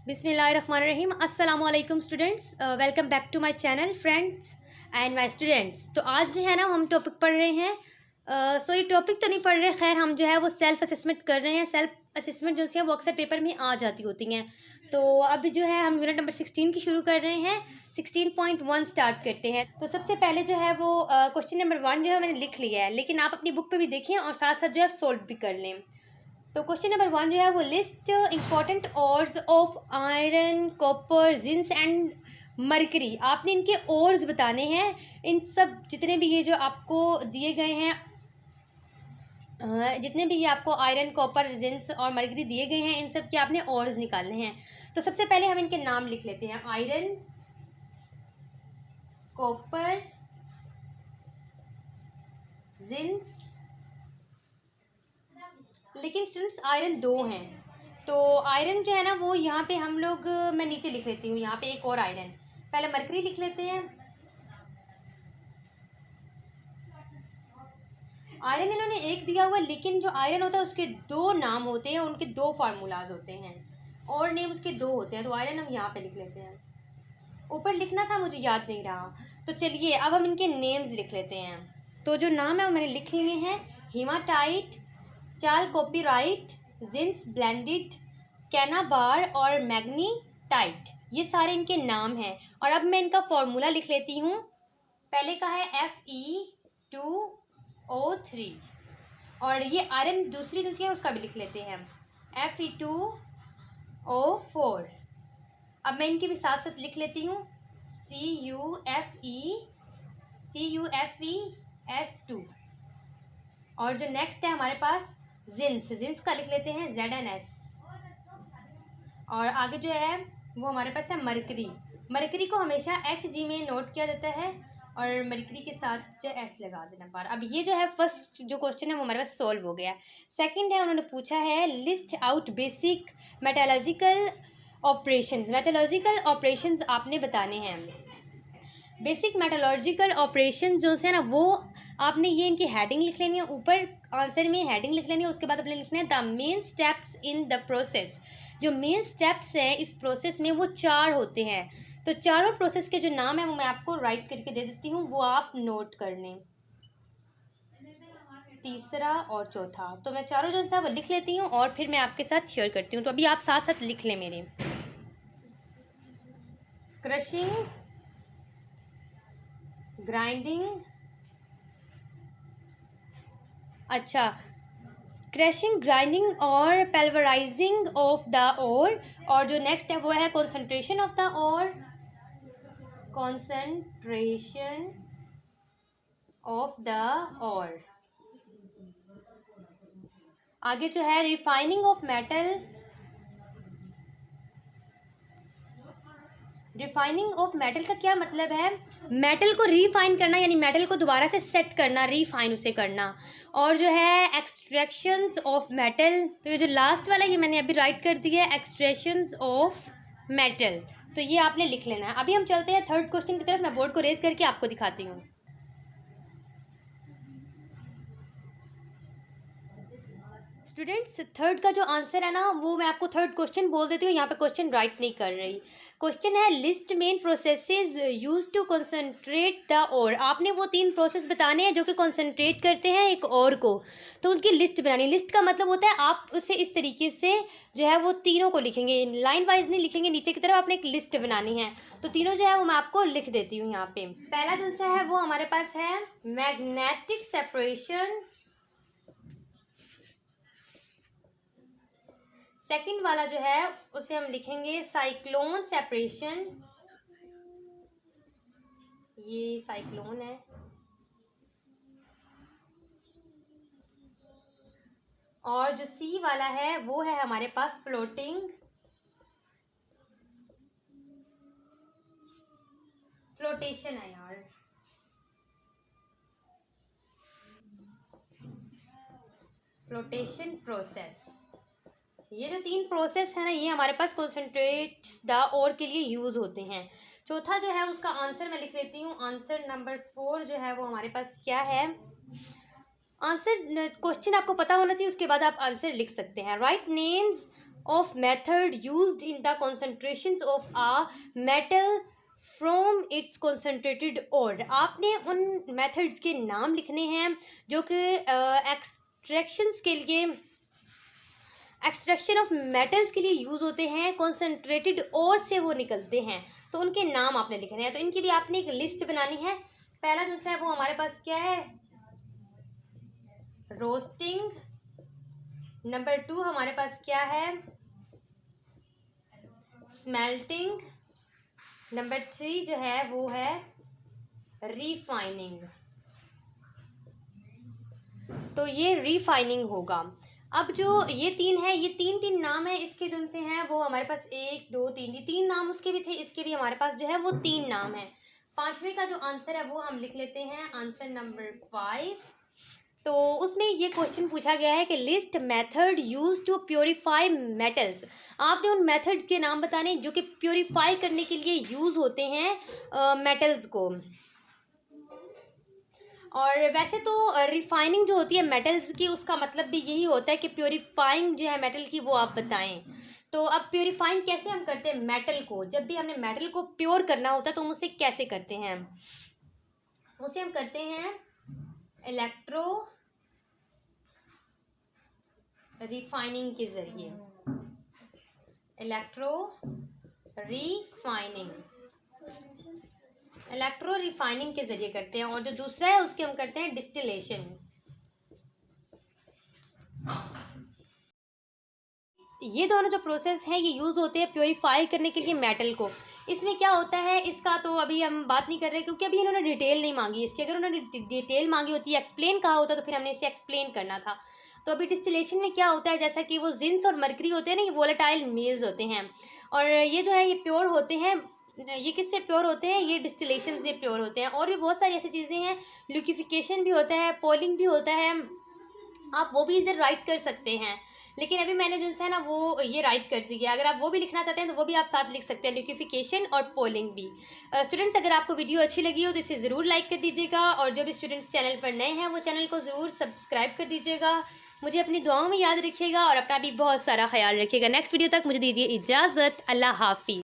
बिस्मिल्लाहिर्रहमानिर्रहीम। अस्सलामुअलैकुम students, welcome back to my channel friends and my students. तो आज जो है ना हम टॉपिक पढ़ रहे हैं, सॉरी टॉपिक तो नहीं पढ़ रहे, खैर हम जो है वो सेल्फ असेसमेंट कर रहे हैं। सेल्फ असेसमेंट जो है वो अक्सर पेपर में आ जाती होती हैं। तो अभी जो है हम यूनिट नंबर 16 की शुरू कर रहे हैं। 16.1 स्टार्ट करते हैं। तो सबसे पहले जो है वो क्वेश्चन नंबर 1 जो है मैंने लिख लिया है, लेकिन आप अपनी बुक पे भी देखें और साथ साथ जो है सोल्व भी कर लें। तो क्वेश्चन नंबर 1 जो है वो list important ores of iron, copper, zinc and mercury. आपने इनके ओर्स बताने हैं। इन सब जितने भी ये जो आपको दिए गए हैं, जितने भी ये आपको आयरन, कॉपर, जिंक और मरकरी दिए गए हैं, इन सब के आपने ओर्स निकालने हैं। तो सबसे पहले हम इनके नाम लिख लेते हैं। Iron, copper, zinc. लेकिन स्टूडेंट्स आयरन 2 हैं, तो आयरन जो है ना वो यहाँ पे हम लोग, मैं नीचे लिख लेती हूँ यहाँ पे एक और आयरन। पहले मरकरी लिख लेते हैं। आयरन इन्होंने एक दिया हुआ, लेकिन जो आयरन होता है उसके 2 नाम होते हैं, उनके 2 फार्मूलाज होते हैं और नेम उसके 2 होते हैं। तो आयरन हम यहाँ पे लिख लेते हैं। ऊपर लिखना था, मुझे याद नहीं रहा। तो चलिए अब हम इनके नेम्स लिख लेते हैं। तो जो नाम है वो मैंने लिख लिए हैं। हीमाटाइट, चालकोपिराइट, जिंक ब्लेंडेड, कैनाबार और मैग्नीटाइट, ये सारे इनके नाम हैं। और अब मैं इनका फॉर्मूला लिख लेती हूँ। पहले का है Fe2O3 और ये आयरन दूसरी जो है उसका भी लिख लेते हैं, Fe2O4। अब मैं इनके भी साथ साथ लिख लेती हूँ, CuFeS2। और जो नेक्स्ट है हमारे पास जिंक का लिख लेते हैं ZnS। और आगे जो है वो हमारे पास है मरकरी को हमेशा Hg में नोट किया जाता है और मरकरी के साथ जो S लगा देना बार। अब ये जो है फर्स्ट जो क्वेश्चन है वो हमारे पास सॉल्व हो गया। सेकंड है, उन्होंने पूछा है लिस्ट आउट बेसिक मेटालॉजिकल ऑपरेशंस आपने बताने हैं। बेसिक मेटालॉजिकल ऑपरेशन जो है ना वो आपने ये इनकी हेडिंग लिख लेनी है। ऊपर आंसर में हेडिंग लिख लेनी है, उसके बाद आपने लिखना है the main steps in the process. जो मेन स्टेप्स हैं इस प्रोसेस में वो 4 होते हैं। तो चारों प्रोसेस के जो नाम है वो मैं आपको राइट करके दे देती हूँ, वो आप नोट कर लें, तीसरा और चौथा। तो मैं चारों जो है वो लिख लेती हूँ और फिर मैं आपके साथ शेयर करती हूँ। तो अभी आप साथ साथ लिख लें मेरे। क्रशिंग, ग्राइंडिंग, अच्छा, क्रशिंग, ग्राइंडिंग और पल्वराइजिंग ऑफ द ओर। और जो नेक्स्ट है वो है concentration of the ore, concentration of the ore. आगे जो है refining of metal, refining of metal का क्या मतलब है? मेटल को रिफाइन करना, यानी मेटल को दोबारा से सेट करना, रिफाइन उसे करना। और जो है एक्सट्रैक्शंस ऑफ मेटल, तो ये जो लास्ट वाला ये मैंने अभी राइट कर दिया है, एक्सट्रैक्शंस ऑफ मेटल। तो ये आपने लिख लेना है। अभी हम चलते हैं थर्ड क्वेश्चन की तरफ। मैं बोर्ड को रेज करके आपको दिखाती हूँ। स्टूडेंट्स थर्ड का जो आंसर है ना वो मैं आपको थर्ड क्वेश्चन बोल देती हूँ, यहाँ पे क्वेश्चन राइट नहीं कर रही। क्वेश्चन है list main processes use to concentrate the ore. आपने वो 3 प्रोसेस बताने हैं जो कि कंसनट्रेट करते हैं एक ओर को, तो उनकी लिस्ट बनानी। लिस्ट का मतलब होता है आप उसे इस तरीके से जो है वो तीनों को लिखेंगे, लाइन वाइज नहीं लिखेंगे, नीचे की तरफ आपने एक लिस्ट बनानी है। तो तीनों जो है वो मैं आपको लिख देती हूँ यहाँ पे। पहला जो है वो हमारे पास है मैग्नेटिक सेपरेशन। सेकंड वाला जो है उसे हम लिखेंगे साइक्लोन सेपरेशन, ये साइक्लोन है। और जो सी वाला है वो है हमारे पास फ्लोटेशन है यार, फ्लोटेशन प्रोसेस। ये जो 3 प्रोसेस है ना ये हमारे पास कॉन्सेंट्रेट्स द ओर के लिए यूज़ होते हैं। चौथा जो है उसका आंसर मैं लिख लेती हूँ। आंसर नंबर 4 जो है वो हमारे पास क्या है? आंसर क्वेश्चन आपको पता होना चाहिए, उसके बाद आप आंसर लिख सकते हैं। Right names of method used in the concentrations of a metal from its concentrated ore। आपने उन methods के नाम लिखने हैं जो कि extractions के लिए, एक्सट्रैक्शन ऑफ मेटल्स के लिए यूज़ होते हैं, कॉन्सेंट्रेटेड ओर से वो निकलते हैं, तो उनके नाम आपने लिखने हैं। तो इनकी भी आपने एक लिस्ट बनानी है। पहला जो है वो हमारे पास क्या है, रोस्टिंग। नंबर 2 हमारे पास क्या है, स्मेल्टिंग। नंबर 3 जो है वो है रिफाइनिंग। तो ये रिफाइनिंग होगा। अब जो ये 3 है, ये तीन नाम है इसके जो से हैं वो हमारे पास 1 2 3, ये 3 नाम उसके भी थे, इसके भी हमारे पास जो है वो 3 नाम है। 5वें का जो आंसर है वो हम लिख लेते हैं, आंसर नंबर 5। तो उसमें ये क्वेश्चन पूछा गया है कि list method use to purify metals. आपने उन मेथड्स के नाम बताने जो कि प्योरीफाई करने के लिए यूज़ होते हैं मेटल्स को। और वैसे तो रिफाइनिंग जो होती है मेटल्स की, उसका मतलब भी यही होता है कि प्योरीफाइंग जो है मेटल की वो आप बताएं। तो अब प्योरीफाइंग कैसे हम करते हैं मेटल को, जब भी हमने मेटल को प्योर करना होता है तो हम उसे कैसे करते हैं, उसे हम करते हैं इलेक्ट्रो रिफाइनिंग के जरिए। इलेक्ट्रो रिफाइनिंग के जरिए करते हैं। और जो दूसरा है उसके हम करते हैं डिस्टिलेशन। ये दोनों जो प्रोसेस है ये यूज़ होते हैं प्योरीफाई करने के लिए मेटल को। इसमें क्या होता है इसका तो अभी हम बात नहीं कर रहे क्योंकि अभी इन्होंने डिटेल नहीं मांगी इसकी। अगर उन्होंने डिटेल मांगी होती, एक्सप्लेन कहा होता तो फिर हमने इसे एक्सप्लेन करना था। तो अभी डिस्टिलेशन में क्या होता है, जैसा कि वो जिंस और मरकरी होते हैं ना, ये वोलेटाइल मील्स होते हैं, और ये जो है ये प्योर होते हैं। ये किससे प्योर होते हैं, ये डिस्टिलेशन से प्योर होते हैं। और भी बहुत सारी ऐसी चीज़ें हैं, लिक्विफिकेशन भी होता है, पोलिंग भी होता है, आप वो भी इधर राइट कर सकते हैं। लेकिन अभी मैंने जो है ना वो ये राइट कर दिया। अगर आप वो भी लिखना चाहते हैं तो वो भी आप साथ लिख सकते हैं, लिक्विफिकेशन और पोलिंग भी। स्टूडेंट्स, अगर आपको वीडियो अच्छी लगी हो तो इसे ज़रूर लाइक कर दीजिएगा, और जो भी स्टूडेंट्स चैनल पर नए हैं वो चैनल को ज़रूर सब्सक्राइब कर दीजिएगा। मुझे अपनी दुआओं में याद रखिएगा और अपना भी बहुत सारा ख्याल रखिएगा। नेक्स्ट वीडियो तक मुझे दीजिए इजाज़त। अल्लाह हाफिज़।